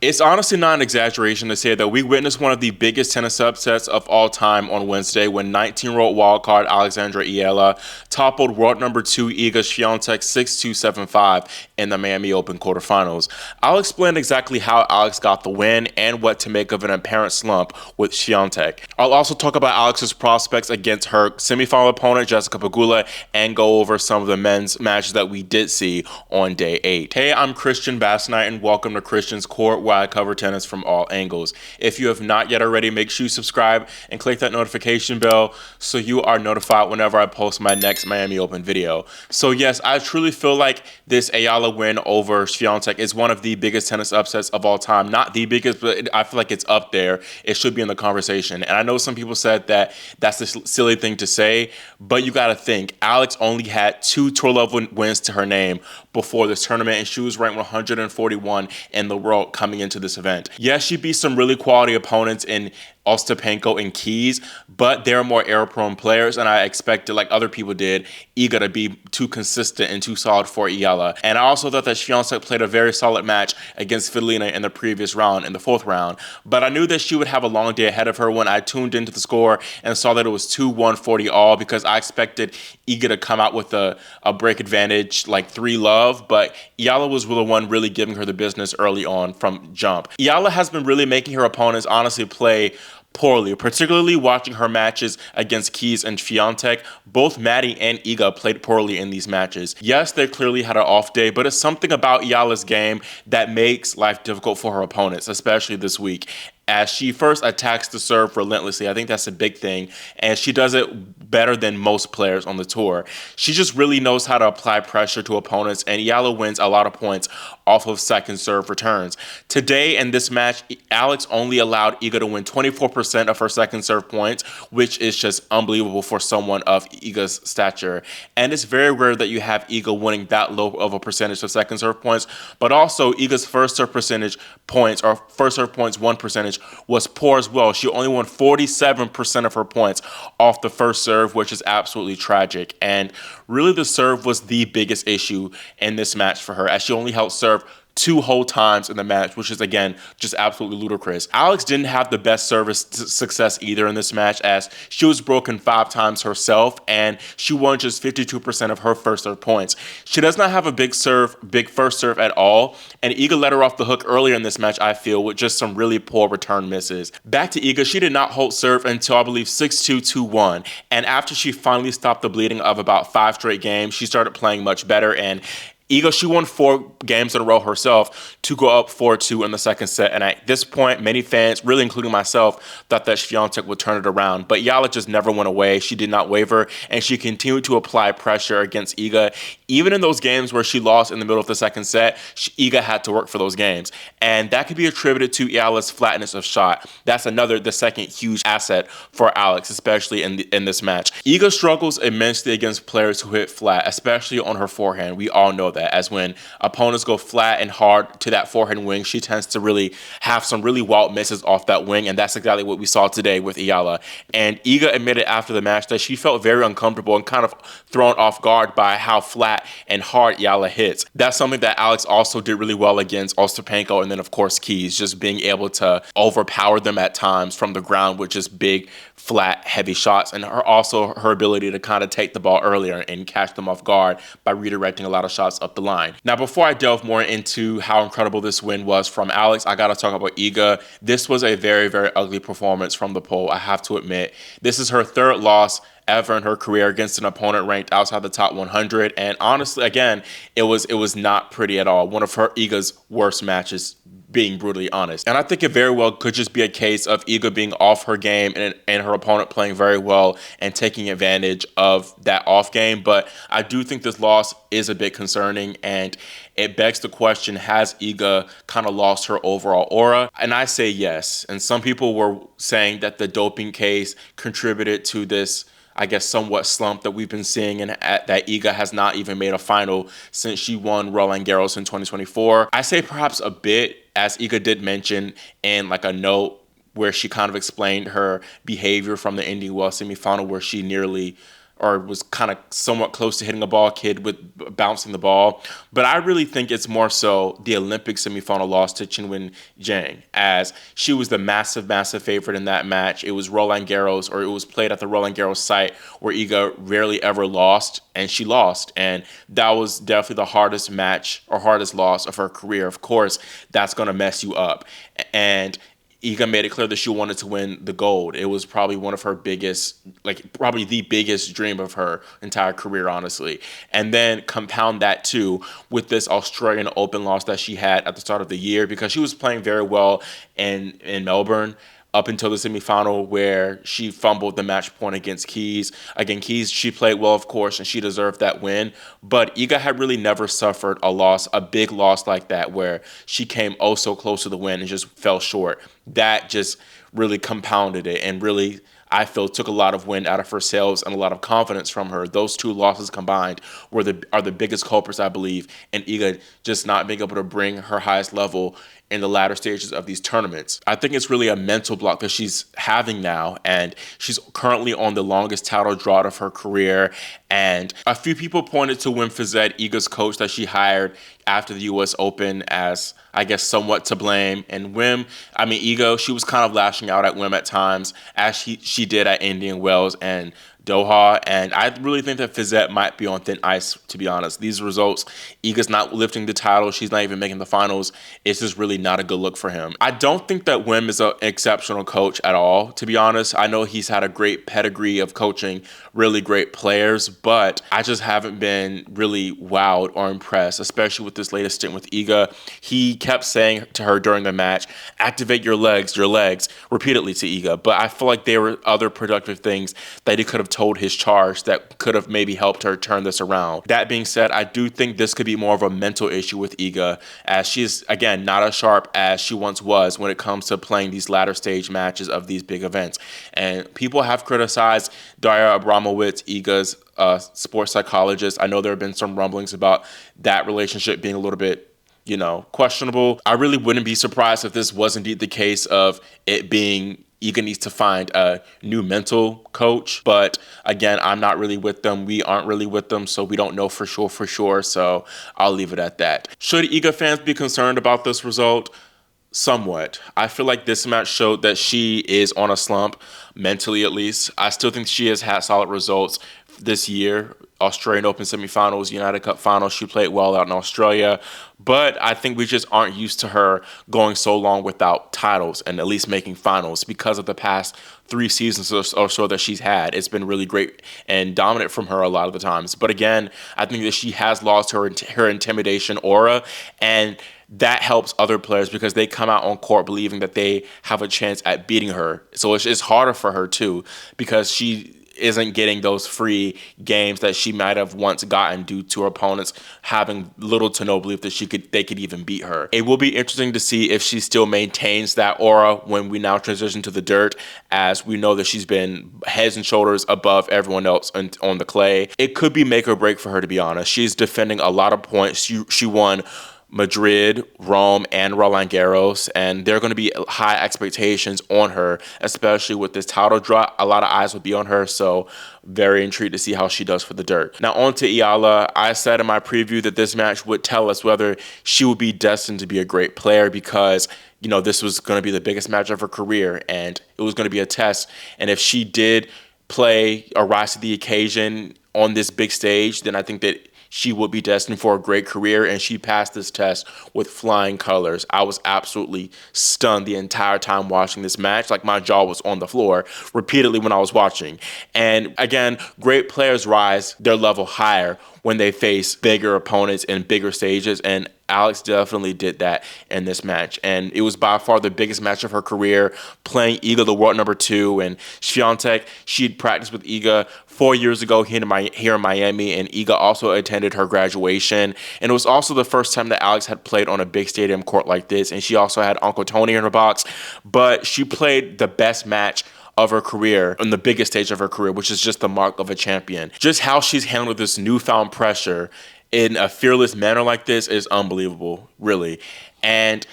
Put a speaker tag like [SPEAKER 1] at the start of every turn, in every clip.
[SPEAKER 1] It's honestly not an exaggeration to say that we witnessed one of the biggest tennis upsets of all time on Wednesday when 19-year-old wildcard Alexandra Eala toppled world number 2 Iga Swiatek 6-2, 7-5 in the Miami Open quarterfinals. I'll explain exactly how Alex got the win and what to make of an apparent slump with Swiatek. I'll also talk about Alex's prospects against her semifinal opponent Jessica Pegula and go over some of the men's matches that we did see on day 8. Hey, I'm Christian Bassnight and welcome to Christian's Court, where I cover tennis from all angles. If you have not yet already, make sure you subscribe and click that notification bell so you are notified whenever I post my next Miami Open video. So yes, I truly feel like this Eala win over Swiatek is one of the biggest tennis upsets of all time. Not the biggest, but I feel like it's up there. It should be in the conversation. And I know some people said that that's a silly thing to say, but you got to think, Alex only had 2 tour level wins to her name before this tournament, and she was ranked 141 in the world coming into this event. Yes, she beat some really quality opponents in Ostapenko and Keys, but they're more error-prone players, and I expected, like other people did, Iga to be too consistent and too solid for Eala. And I also thought that Swiatek played a very solid match against Svitolina in the previous round, in the 4th round. But I knew that she would have a long day ahead of her when I tuned into the score and saw that it was 2-1-40 all, because I expected Iga to come out with a break advantage, like 3-love, but Eala was the one really giving her the business early on from jump. Eala has been really making her opponents honestly play poorly, particularly watching her matches against Keys and Swiatek. Both Maddie and Iga played poorly in these matches. Yes, they clearly had an off day, but it's something about Eala's game that makes life difficult for her opponents, especially this week, as she first attacks the serve relentlessly. I think that's a big thing, and she does it better than most players on the tour. She just really knows how to apply pressure to opponents, and Eala wins a lot of points off of second serve returns. Today in this match, Alex only allowed Iga to win 24% of her second serve points, which is just unbelievable for someone of Iga's stature. And it's very rare that you have Iga winning that low of a percentage of second serve points, but also Iga's first serve percentage points, or first serve points won percentage, was poor as well. She only won 47% of her points off the first serve, which is absolutely tragic. And really the serve was the biggest issue in this match for her, as she only held serve 2 whole times in the match, which is, again, just absolutely ludicrous. Alex didn't have the best service success either in this match, as she was broken 5 times herself, and she won just 52% of her first serve points. She does not have a big first serve at all, and Iga let her off the hook earlier in this match, I feel, with just some really poor return misses. Back to Iga, she did not hold serve until, I believe, 6-2, 2-1, and after she finally stopped the bleeding of about 5 straight games, she started playing much better, and Iga, she won 4 games in a row herself to go up 4-2 in the second set. And at this point, many fans, really including myself, thought that Swiatek would turn it around. But Eala just never went away. She did not waver, and she continued to apply pressure against Iga. Even in those games where she lost in the middle of the second set, Iga had to work for those games. And that could be attributed to Eala's flatness of shot. That's the second huge asset for Alex, especially in this match. Iga struggles immensely against players who hit flat, especially on her forehand. We all know that, as when opponents go flat and hard to that forehand wing, she tends to really have some really wild misses off that wing, and that's exactly what we saw today with Eala. And Iga admitted after the match that she felt very uncomfortable and kind of thrown off guard by how flat and hard Eala hits. That's something that Alex also did really well against Ostapenko, and then of course Keys, just being able to overpower them at times from the ground with just big, flat, heavy shots, and her ability to kind of take the ball earlier and catch them off guard by redirecting a lot of shots up the line. Now, before I delve more into how incredible this win was from Alex, I gotta talk about Iga. This was a very, very ugly performance from the pole, I have to admit. This is her 3rd loss ever in her career against an opponent ranked outside the top 100, and honestly, again, it was not pretty at all. One of Iga's worst matches, being brutally honest. And I think it very well could just be a case of Iga being off her game and her opponent playing very well and taking advantage of that off game. But I do think this loss is a bit concerning, and it begs the question, has Iga kind of lost her overall aura? And I say yes. And some people were saying that the doping case contributed to this, I guess, somewhat slump that we've been seeing, and that Iga has not even made a final since she won Roland Garros in 2024. I say perhaps a bit, as Iga did mention in like a note where she kind of explained her behavior from the Indian Wells semifinal, where she nearly or was kind of somewhat close to hitting a ball kid with bouncing the ball. But I really think it's more so the Olympic semifinal loss to Qinwen Zhang, as she was the massive favorite in that match. It was Roland Garros, or it was played at the Roland Garros site where Iga rarely ever lost, and she lost. And that was definitely the hardest match or hardest loss of her career. Of course, that's going to mess you up. And Iga made it clear that she wanted to win the gold. It was probably one of her biggest, like probably the biggest dream of her entire career, honestly. And then compound that too with this Australian Open loss that she had at the start of the year, because she was playing very well in Melbourne up until the semifinal where she fumbled the match point against Keys. Again, Keys, she played well, of course, and she deserved that win. But Iga had really never suffered a loss, a big loss like that, where she came oh so close to the win and just fell short. That just really compounded it and really, I feel, took a lot of wind out of her sails and a lot of confidence from her. Those two losses combined are the biggest culprits, I believe, in Iga just not being able to bring her highest level in the latter stages of these tournaments. I think it's really a mental block that she's having now, and she's currently on the longest title drought of her career. And a few people pointed to Wim Fizette, Iga's coach that she hired after the U.S. Open, as, I guess, somewhat to blame. And Iga, she was kind of lashing out at Wim at times, as she did at Indian Wells and Doha, and I really think that Fizette might be on thin ice, to be honest. These results, Iga's not lifting the title, she's not even making the finals. It's just really not a good look for him. I don't think that Wim is an exceptional coach at all, to be honest. I know he's had a great pedigree of coaching really great players, but I just haven't been really wowed or impressed, especially with this latest stint with Iga. He kept saying to her during the match, activate your legs, repeatedly to Iga. But I feel like there were other productive things that he could have told his charge that could have maybe helped her turn this around. That being said, I do think this could be more of a mental issue with Iga, as she's, again, not as sharp as she once was when it comes to playing these latter stage matches of these big events. And people have criticized Daria Abramowitz, Iga's sports psychologist. I know there have been some rumblings about that relationship being a little bit, questionable. I really wouldn't be surprised if this was indeed the case of it being Iga needs to find a new mental coach. But again, I'm not really with them. We aren't really with them, so we don't know for sure. So I'll leave it at that. Should Iga fans be concerned about this result? Somewhat. I feel like this match showed that she is on a slump, mentally at least. I still think she has had solid results this year. Australian Open semifinals, United Cup finals, she played well out in Australia. But I think we just aren't used to her going so long without titles and at least making finals because of the past 3 seasons or so that she's had. It's been really great and dominant from her a lot of the times. But again, I think that she has lost her intimidation aura, and that helps other players because they come out on court believing that they have a chance at beating her. So it's harder for her too, because she isn't getting those free games that she might have once gotten due to her opponents having little to no belief that they could even beat her. It will be interesting to see if she still maintains that aura when we now transition to the dirt, as we know that she's been heads and shoulders above everyone else on the clay. It could be make or break for her, to be honest. She's defending a lot of points. She won Madrid, Rome, and Roland Garros, and there are going to be high expectations on her, especially with this title draw. A lot of eyes will be on her, so very intrigued to see how she does for the dirt. Now on to Eala. I said in my preview that this match would tell us whether she would be destined to be a great player, because this was going to be the biggest match of her career, and it was going to be a test. And if she did play or rise to the occasion on this big stage, then I think that she would be destined for a great career, and she passed this test with flying colors. I was absolutely stunned the entire time watching this match. Like, my jaw was on the floor repeatedly when I was watching. And again, great players rise their level higher when they face bigger opponents in bigger stages, and Alex definitely did that in this match. And it was by far the biggest match of her career, playing Iga, the world number 2, and Swiatek. She'd practiced with Iga 4 years ago here in Miami, and Iga also attended her graduation. And it was also the first time that Alex had played on a big stadium court like this, and she also had Uncle Tony in her box. But she played the best match of her career on the biggest stage of her career, which is just the mark of a champion. Just how she's handled this newfound pressure in a fearless manner like this is unbelievable, really. And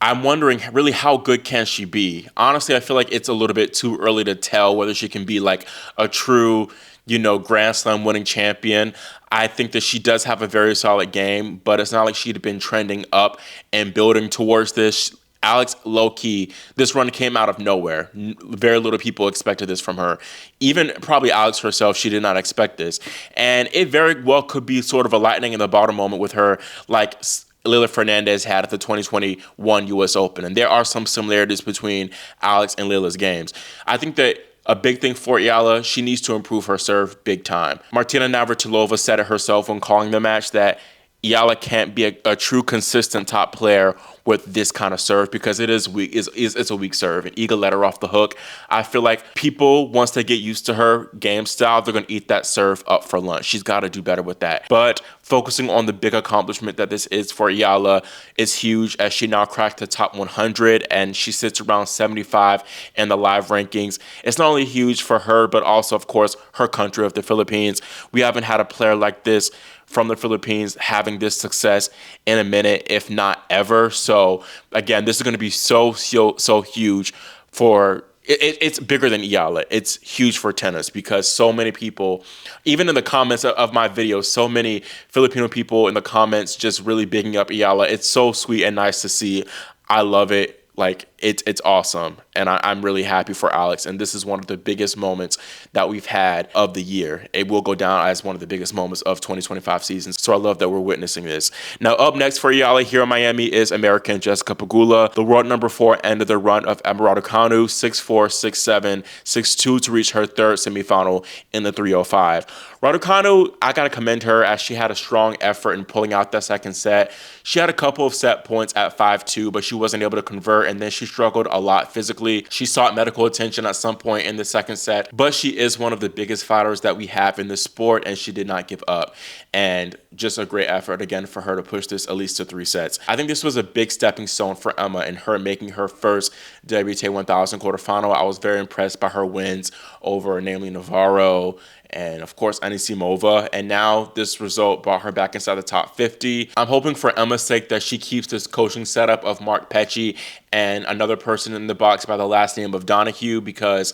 [SPEAKER 1] I'm wondering really how good can she be? Honestly, I feel like it's a little bit too early to tell whether she can be like a true, Grand Slam winning champion. I think that she does have a very solid game, but it's not like she'd been trending up and building towards this. Alex, low key, this run came out of nowhere. Very little people expected this from her. Even probably Alex herself, she did not expect this. And it very well could be sort of a lightning in the bottom moment with her, like Lila Fernandez had at the 2021 U.S. Open. And there are some similarities between Alex and Lila's games. I think that a big thing for Eala, she needs to improve her serve big time. Martina Navratilova said it herself when calling the match that Eala can't be a true consistent top player with this kind of serve because it is weak. It's a weak serve, and Iga let her off the hook. I feel like people, once they get used to her game style, they're going to eat that serve up for lunch. She's got to do better with that. But focusing on the big accomplishment that this is for Eala is huge, as she now cracked the top 100 and she sits around 75 in the live rankings. It's not only huge for her, but also, of course, her country of the Philippines. We haven't had a player like this from the Philippines having this success in a minute, if not ever. So again, this is going to be so huge for it's bigger than Eala. It's huge for tennis because so many people, even in the comments of my videos, so many Filipino people in the comments just really bigging up Eala. It's so sweet and nice to see. I love it. Like, it's awesome, and I'm really happy for Alex, and this is one of the biggest moments that we've had of the year. It will go down as one of the biggest moments of 2025 season, so I love that we're witnessing this. Now, up next for Eala here in Miami is American Jessica Pegula. The world number 4 ended the run of Emma Raducanu, 6-4, 6-7, 6-2 to reach her third semifinal in the 305. Raducanu, I gotta commend her as she had a strong effort in pulling out that second set. She had a couple of set points at 5-2, but she wasn't able to convert, and then she struggled a lot physically. She sought medical attention at some point in the second set, but she is one of the biggest fighters that we have in the sport, and she did not give up. And just a great effort again for her to push this at least to 3 sets. I think this was a big stepping stone for Emma in her making her first WTA 1000 quarterfinal. I was very impressed by her wins over namely Navarro and, of course, Anisimova. And now this result brought her back inside the top 50. I'm hoping for Emma's sake that she keeps this coaching setup of Mark Pecci and another person in the box by the last name of Donahue, because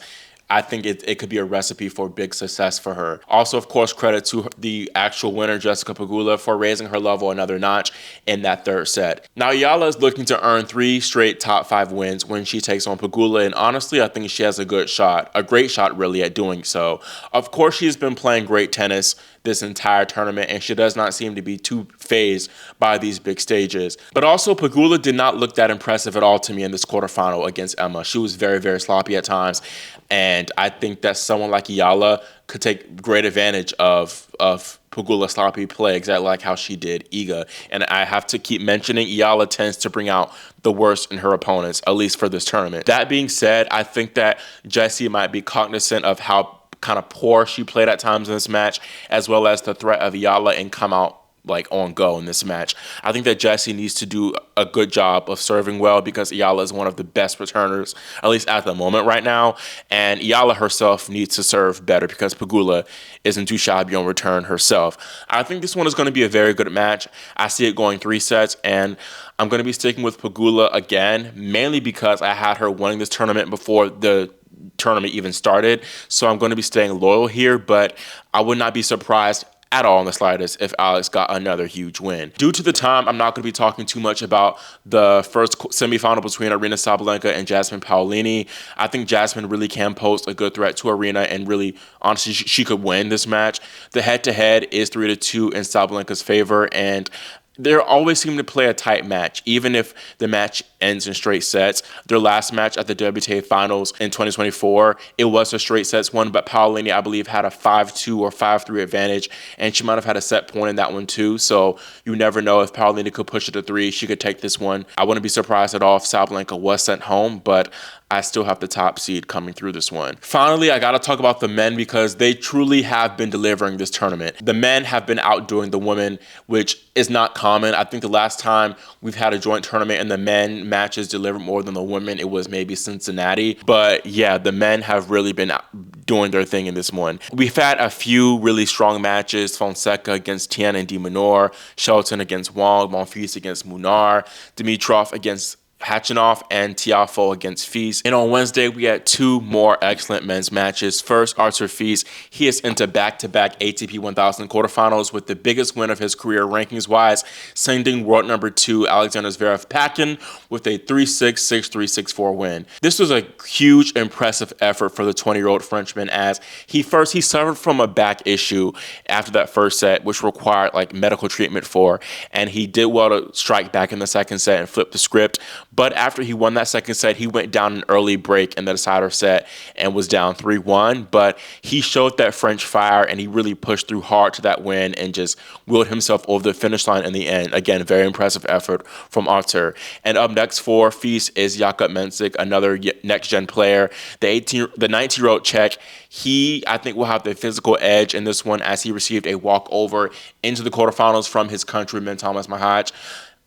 [SPEAKER 1] I think it could be a recipe for big success for her. Also, of course, credit to the actual winner, Jessica Pegula, for raising her level another notch in that third set. Now, Eala is looking to earn 3 straight top 5 wins when she takes on Pegula, and honestly, I think she has a great shot really at doing so. Of course, she's been playing great tennis this entire tournament, and she does not seem to be too fazed by these big stages. But also, Pegula did not look that impressive at all to me in this quarterfinal against Emma. She was very, very sloppy at times, and I think that someone like Eala could take great advantage of Pegula's sloppy play, exactly like how she did Iga. And I have to keep mentioning, Eala tends to bring out the worst in her opponents, at least for this tournament. That being said, I think that Jessie might be cognizant of how kind of poor she played at times in this match, as well as the threat of Eala and come out like on go in this match. I think that Jessie needs to do a good job of serving well, because Eala is one of the best returners, at least at the moment right now. And Eala herself needs to serve better because Pegula isn't too shabby on return herself. I think this one is going to be a very good match. I see it going 3 sets, and I'm going to be sticking with Pegula again, mainly because I had her winning this tournament before the tournament even started. So I'm going to be staying loyal here, but I would not be surprised at all in the slightest if Alex got another huge win. Due to the time, I'm not going to be talking too much about the first semifinal between Aryna Sabalenka and Jasmine Paolini. I think Jasmine really can pose a good threat to Aryna, and really, honestly, she could win this match. The head-to-head is 3-2 in Sabalenka's favor, and they always seem to play a tight match, even if the match ends in straight sets. Their last match at the WTA Finals in 2024, it was a straight sets one, but Paolini, I believe, had a 5-2 or 5-3 advantage, and she might have had a set point in that one too. So you never know if Paolini could push it to 3. She could take this one. I wouldn't be surprised at all if Sabalenka was sent home, but I still have the top seed coming through this one. Finally, I got to talk about the men, because they truly have been delivering this tournament. The men have been outdoing the women, which is not common. I think the last time we've had a joint tournament and the men matches delivered more than the women, it was maybe Cincinnati. But yeah, the men have really been doing their thing in this one. We've had a few really strong matches: Fonseca against Tien and de Minaur, Shelton against Wong, Monfils against Munar, Dimitrov against Hachinov and Tiafoe against Fils. And on Wednesday, we had two more excellent men's matches. First, Arthur Fils. He is into back-to-back ATP 1000 quarterfinals with the biggest win of his career rankings-wise, sending world number 2 Alexander Zverev packing with a 3-6, 6-3, 6-4 win. This was a huge, impressive effort for the 20-year-old Frenchman, as he suffered from a back issue after that first set, which required like medical treatment for, and he did well to strike back in the second set and flip the script. But after he won that second set, he went down an early break in the decider set and was down 3-1. But he showed that French fire, and he really pushed through hard to that win and just willed himself over the finish line in the end. Again, very impressive effort from Arthur. And up next for Fils is Jakub Mensik, another next-gen player. The 19-year-old Czech, he, I think, will have the physical edge in this one, as he received a walkover into the quarterfinals from his countryman, Thomas Mahaj.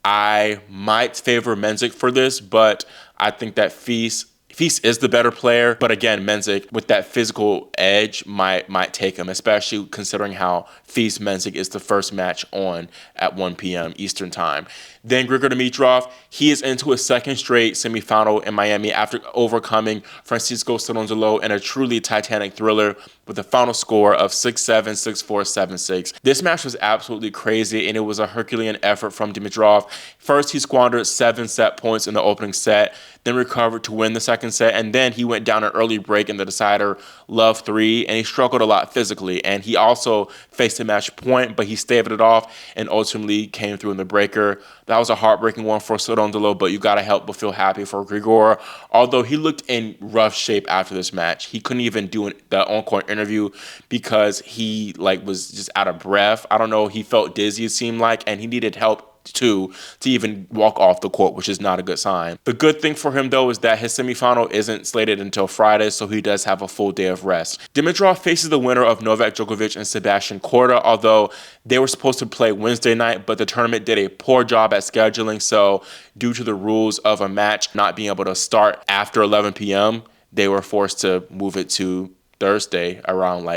[SPEAKER 1] I might favor Mensik for this, but I think that Fils is the better player. But again, Mensik with that physical edge might take him, especially considering how Fils Mensik is the first match on at 1 p.m. Eastern time. Then Grigor Dimitrov, he is into his second straight semifinal in Miami after overcoming Francisco Cerundolo in a truly titanic thriller with a final score of 6-7, 6-4, 7-6. This match was absolutely crazy, and it was a Herculean effort from Dimitrov. First, he squandered 7 set points in the opening set, then recovered to win the second set, and then he went down an early break in the decider, love 3, and he struggled a lot physically. And he also faced a match point, but he staved it off and ultimately came through in the breaker. That was a heartbreaking one for Cerundolo, but you gotta help but feel happy for Grigor. Although he looked in rough shape after this match, he couldn't even do the on-court interview because he was just out of breath. I don't know, he felt dizzy, it seemed like, and he needed help to even walk off the court, which is not a good sign. The good thing for him, though, is that his semifinal isn't slated until Friday, so he does have a full day of rest. Dimitrov faces the winner of Novak Djokovic and Sebastian Korda, although they were supposed to play Wednesday night, but the tournament did a poor job at scheduling, so due to the rules of a match not being able to start after 11 p.m., they were forced to move it to Thursday around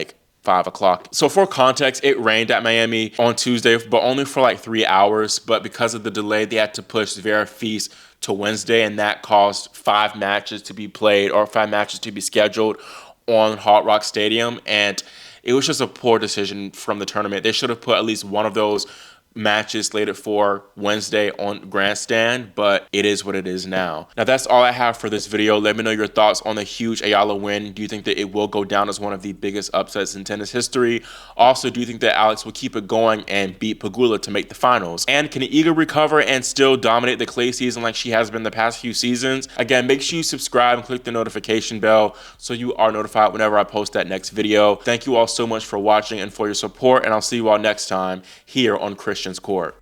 [SPEAKER 1] 5 o'clock. So for context, it rained at Miami on Tuesday, but only for 3 hours. But because of the delay, they had to push Zverev Fils to Wednesday, and that caused 5 matches to be played, or 5 matches to be scheduled on Hard Rock Stadium. And it was just a poor decision from the tournament. They should have put at least one of those matches slated for Wednesday on Grandstand, but it is what it is now. Now, that's all I have for this video. Let me know your thoughts on the huge Eala win. Do you think that it will go down as one of the biggest upsets in tennis history? Also, do you think that Alex will keep it going and beat Pegula to make the finals? And can Iga recover and still dominate the clay season like she has been the past few seasons? Again, make sure you subscribe and click the notification bell so you are notified whenever I post that next video. Thank you all so much for watching and for your support, and I'll see you all next time here on Christian's Court.